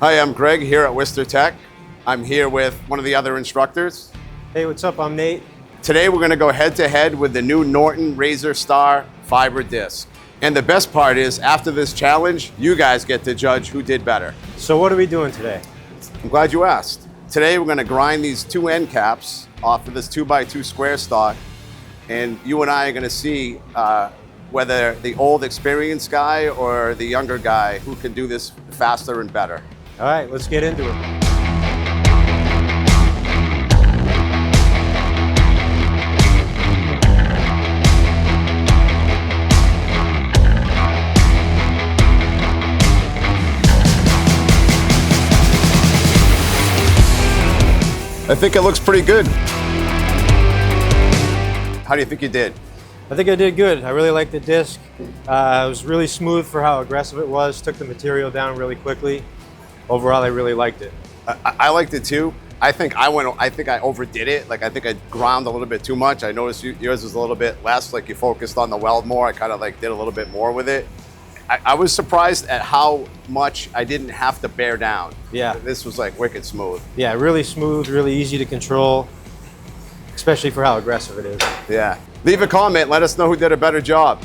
Hi, I'm Greg here at Worcester Tech. I'm here with one of the other instructors. Hey, what's up? I'm Nate. Today we're going to go head to head with the new Norton RazorStar fiber disc. And the best part is, after this challenge, you guys get to judge who did better. So what are we doing today? I'm glad you asked. Today we're going to grind these two end caps off of this 2x2 square stock, and you and I are going to see whether the old experienced guy or the younger guy who can do this faster and better. All right, let's get into it. I think it looks pretty good. How do you think you did? I think I did good. I really liked the disc. It was really smooth for how aggressive it was. Took the material down really quickly. Overall, I really liked it. I liked it too. I think I overdid it. Like, I think I ground a little bit too much. I noticed yours was a little bit less. Like, you focused on the weld more. I kind of like did a little bit more with it. I was surprised at how much I didn't have to bear down. Yeah. This was like wicked smooth. Yeah, really smooth, really easy to control, especially for how aggressive it is. Yeah. Leave a comment. Let us know who did a better job.